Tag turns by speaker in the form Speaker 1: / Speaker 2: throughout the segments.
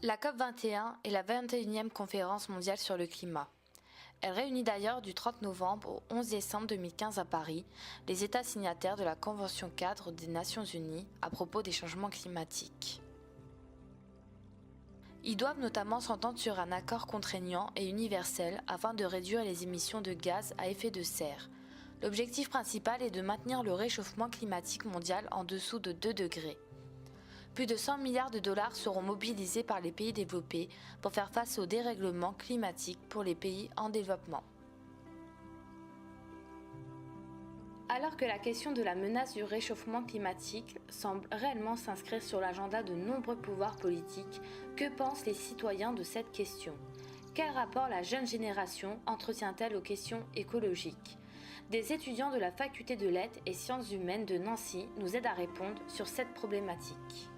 Speaker 1: La COP21 est la 21e conférence mondiale sur le climat. Elle réunit d'ailleurs du 30 novembre au 11 décembre 2015 à Paris les États signataires de la Convention cadre des Nations Unies à propos des changements climatiques. Ils doivent notamment s'entendre sur un accord contraignant et universel afin de réduire les émissions de gaz à effet de serre. L'objectif principal est de maintenir le réchauffement climatique mondial en dessous de 2 degrés. Plus de 100 milliards de dollars seront mobilisés par les pays développés pour faire face au dérèglement climatique pour les pays en développement. Alors que la question de la menace du réchauffement climatique semble réellement s'inscrire sur l'agenda de nombreux pouvoirs politiques, que pensent les citoyens de cette question ? Quel rapport la jeune génération entretient-elle aux questions écologiques ? Des étudiants de la faculté de lettres et sciences humaines de Nancy nous aident à répondre sur cette problématique.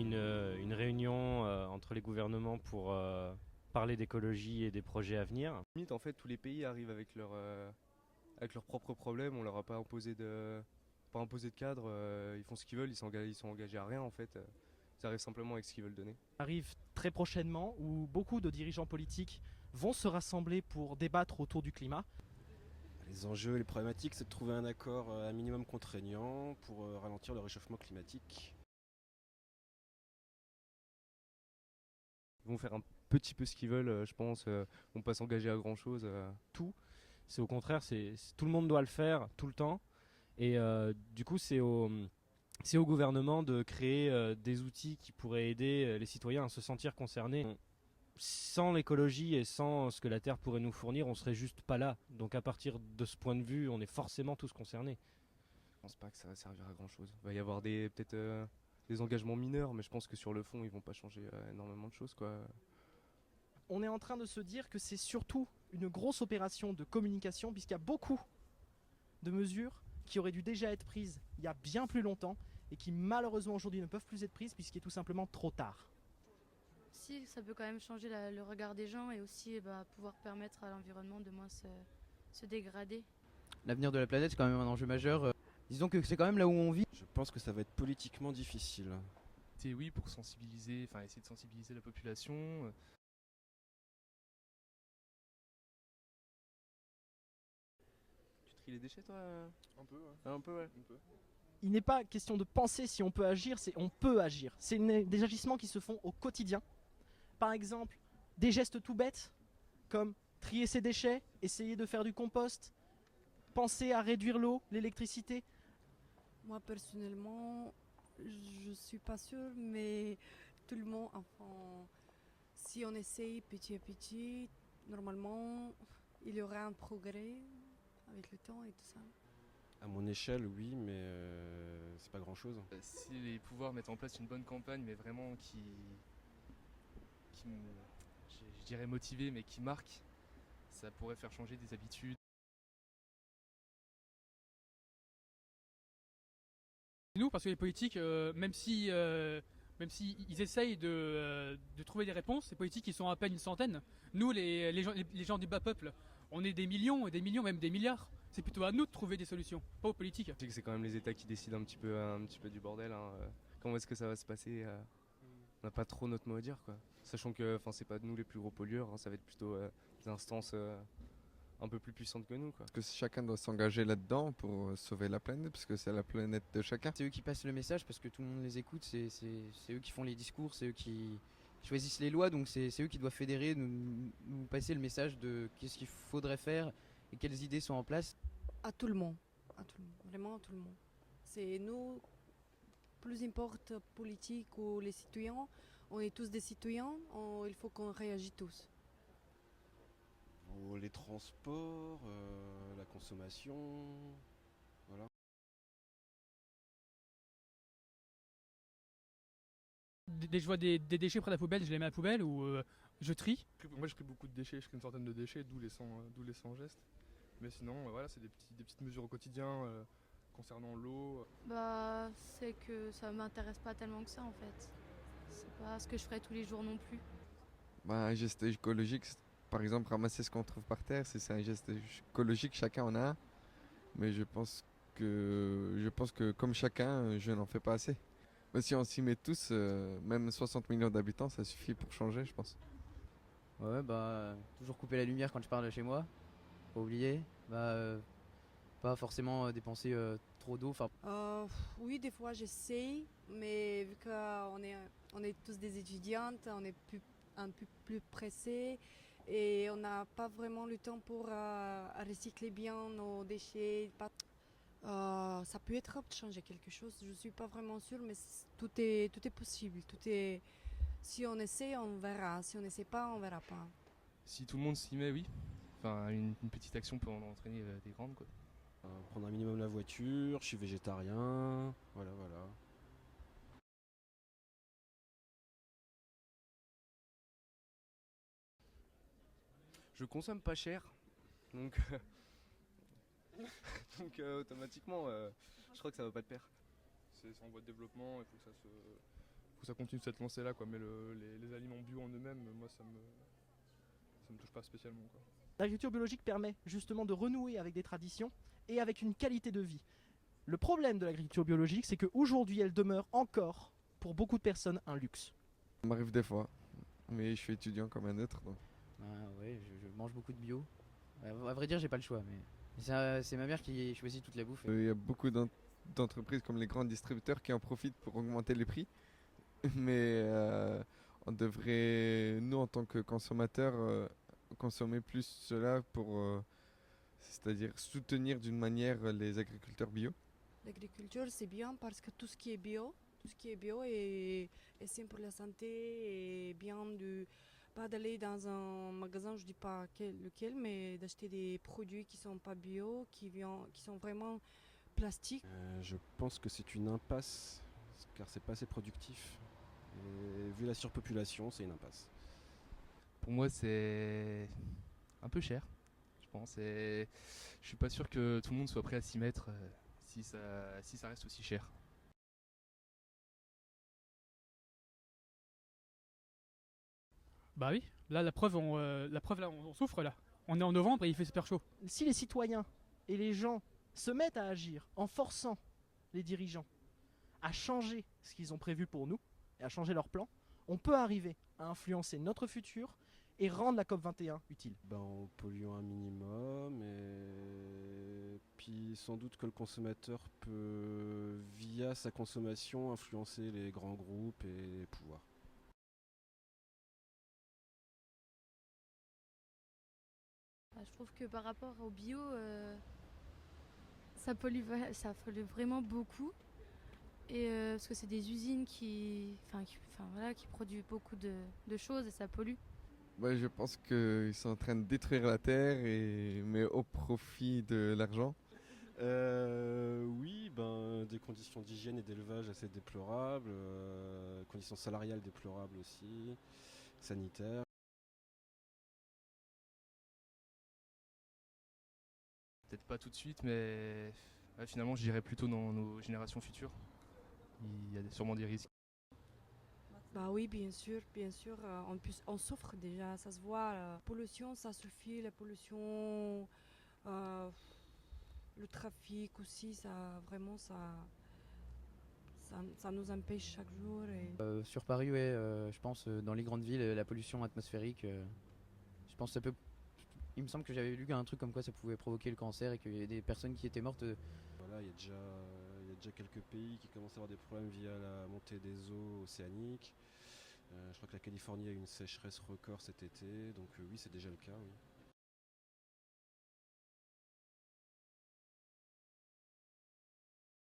Speaker 2: Une réunion entre les gouvernements pour parler d'écologie et des projets à venir.
Speaker 3: Limite, en fait, tous les pays arrivent avec leurs propres problèmes. On leur a pas imposé de cadre. Ils font ce qu'ils veulent. Ils sont engagés à rien en fait. Ils arrivent simplement avec ce qu'ils veulent donner.
Speaker 4: Arrive très prochainement où beaucoup de dirigeants politiques vont se rassembler pour débattre autour du climat.
Speaker 5: Les enjeux, les problématiques, c'est de trouver un accord un minimum contraignant pour ralentir le réchauffement climatique.
Speaker 3: Ils vont faire un petit peu ce qu'ils veulent, je pense. Ils vont pas s'engager à grand chose.
Speaker 2: C'est au contraire, tout le monde doit le faire tout le temps. Et du coup, c'est au gouvernement de créer des outils qui pourraient aider les citoyens à se sentir concernés. Sans l'écologie et sans ce que la Terre pourrait nous fournir, on serait juste pas là. Donc à partir de ce point de vue, on est forcément tous concernés.
Speaker 3: Je pense pas que ça va servir à grand chose. Il va y avoir peut-être des engagements mineurs, mais je pense que sur le fond, ils vont pas changer énormément de choses, quoi.
Speaker 4: On est en train de se dire que c'est surtout une grosse opération de communication puisqu'il y a beaucoup de mesures qui auraient dû déjà être prises il y a bien plus longtemps et qui malheureusement aujourd'hui ne peuvent plus être prises puisqu'il est tout simplement trop tard.
Speaker 6: Si, ça peut quand même changer le regard des gens et aussi pouvoir permettre à l'environnement de moins se dégrader.
Speaker 7: L'avenir de la planète, c'est quand même un enjeu majeur. Disons que c'est quand même là où on vit.
Speaker 5: Je pense que ça va être politiquement difficile.
Speaker 8: C'est oui pour sensibiliser, essayer de sensibiliser la population.
Speaker 3: Tu tries les déchets, toi
Speaker 8: Un peu, ouais.
Speaker 3: Ah, un peu, ouais.
Speaker 4: Il n'est pas question de penser si on peut agir, c'est on peut agir. C'est des agissements qui se font au quotidien. Par exemple, des gestes tout bêtes comme trier ses déchets, essayer de faire du compost, penser à réduire l'eau, l'électricité.
Speaker 9: Moi personnellement, je suis pas sûre, mais tout le monde, enfin, si on essaye petit à petit, normalement, il y aura un progrès avec le temps et tout ça.
Speaker 5: À mon échelle, oui, mais c'est pas grand-chose.
Speaker 8: Si les pouvoirs mettent en place une bonne campagne, mais vraiment je dirais motivée, mais qui marque, ça pourrait faire changer des habitudes.
Speaker 10: Nous, parce que les politiques, même si ils essayent de trouver des réponses, les politiques ils sont à peine une centaine. Nous, les gens du bas peuple, on est des millions et des millions, même des milliards. C'est plutôt à nous de trouver des solutions, pas aux politiques.
Speaker 3: C'est quand même les États qui décident un petit peu du bordel. Comment est-ce que ça va se passer On n'a pas trop notre mot à dire, quoi. Sachant que c'est pas nous les plus gros pollueurs, ça va être plutôt des instances un peu plus puissantes que nous, quoi.
Speaker 11: Que chacun doit s'engager là-dedans pour sauver la planète, parce que c'est la planète de chacun.
Speaker 7: C'est eux qui passent le message parce que tout le monde les écoute, c'est eux qui font les discours, c'est eux qui choisissent les lois, donc c'est eux qui doivent fédérer, nous passer le message de qu'est-ce qu'il faudrait faire et quelles idées sont en place.
Speaker 9: À tout le monde, vraiment à tout le monde. C'est nous, plus importe politique ou les citoyens, on est tous des citoyens, il faut qu'on réagisse tous.
Speaker 5: Les transports, la consommation, voilà.
Speaker 10: Je vois des déchets près de la poubelle, je les mets à la poubelle ou je trie.
Speaker 8: Moi, je trie beaucoup de déchets, je trie une centaine de déchets, d'où les 100 gestes. Mais sinon, voilà, c'est des petites mesures au quotidien concernant l'eau.
Speaker 6: C'est que ça m'intéresse pas tellement que ça en fait. C'est pas ce que je ferais tous les jours non plus.
Speaker 11: Un geste écologique, par exemple, ramasser ce qu'on trouve par terre, c'est un geste écologique, chacun en a un. Mais je pense que je pense que comme chacun, je n'en fais pas assez. Mais si on s'y met tous, même 60 millions d'habitants, ça suffit pour changer, je pense.
Speaker 7: Ouais, bah, toujours couper la lumière quand je parle chez moi, pas oublier. Pas forcément dépenser trop d'eau.
Speaker 9: Oui, des fois j'essaye, mais vu qu'on est tous des étudiantes, on est un peu plus pressés et on n'a pas vraiment le temps pour recycler bien nos déchets. Ça peut être de changer quelque chose, je ne suis pas vraiment sûre, mais tout est possible. Si on essaie, on verra. Si on n'essaie pas, on verra pas.
Speaker 3: Si tout le monde s'y met, oui. Enfin, une petite action peut en entraîner des grandes, quoi.
Speaker 5: Prendre un minimum la voiture, je suis végétarien, voilà.
Speaker 3: Je consomme pas cher, donc, donc automatiquement, je crois que ça va pas de pair.
Speaker 8: C'est en voie de développement, il faut que ça continue cette lancée-là, quoi. Mais les aliments bio en eux-mêmes, moi, ça me touche pas spécialement, quoi.
Speaker 4: L'agriculture biologique permet justement de renouer avec des traditions et avec une qualité de vie. Le problème de l'agriculture biologique, c'est qu'aujourd'hui, elle demeure encore, pour beaucoup de personnes, un luxe.
Speaker 11: Ça m'arrive des fois, mais je suis étudiant comme un autre. Donc.
Speaker 7: Ouais, je mange beaucoup de bio. À vrai dire, j'ai pas le choix, mais c'est ma mère qui choisit toute la bouffe.
Speaker 11: Il y a beaucoup d'entreprises comme les grands distributeurs qui en profitent pour augmenter les prix. Mais on devrait, nous en tant que consommateurs, consommer plus cela pour, c'est-à-dire soutenir d'une manière les agriculteurs bio.
Speaker 9: L'agriculture, c'est bien parce que tout ce qui est bio est sain pour la santé et bien pas d'aller dans un magasin, je dis pas lequel, mais d'acheter des produits qui sont pas bio, qui sont vraiment plastiques.
Speaker 5: Je pense que c'est une impasse, car c'est pas assez productif. Et vu la surpopulation, c'est une impasse.
Speaker 3: Pour moi, c'est un peu cher, je pense. Et je suis pas sûr que tout le monde soit prêt à s'y mettre si ça reste aussi cher.
Speaker 10: Bah oui, là la preuve, là, on souffre là. On est en novembre et il fait super chaud.
Speaker 4: Si les citoyens et les gens se mettent à agir en forçant les dirigeants à changer ce qu'ils ont prévu pour nous et à changer leur plan, on peut arriver à influencer notre futur et rendre la COP21 utile.
Speaker 5: En polluant un minimum et puis sans doute que le consommateur peut, via sa consommation, influencer les grands groupes et les pouvoirs.
Speaker 6: Je trouve que par rapport au bio, ça pollue vraiment beaucoup. Et parce que c'est des usines qui produisent beaucoup de choses et ça pollue.
Speaker 11: Je pense qu'ils sont en train de détruire la terre, mais au profit de l'argent.
Speaker 5: Oui, des conditions d'hygiène et d'élevage assez déplorables, conditions salariales déplorables aussi, sanitaires.
Speaker 3: Peut-être pas tout de suite, mais finalement, je dirais plutôt dans nos générations futures. Il y a sûrement des risques.
Speaker 9: Bah oui, bien sûr. On souffre déjà, ça se voit. La pollution, ça suffit. La pollution, le trafic aussi, ça nous empêche chaque jour.
Speaker 7: Sur Paris, ouais, je pense dans les grandes villes, la pollution atmosphérique, je pense que ça peut. Il me semble que j'avais lu un truc comme quoi ça pouvait provoquer le cancer et qu'il y a des personnes qui étaient mortes.
Speaker 5: Voilà, il y a déjà quelques pays qui commencent à avoir des problèmes via la montée des eaux océaniques. Je crois que la Californie a eu une sécheresse record cet été, donc oui, c'est déjà le cas. Oui.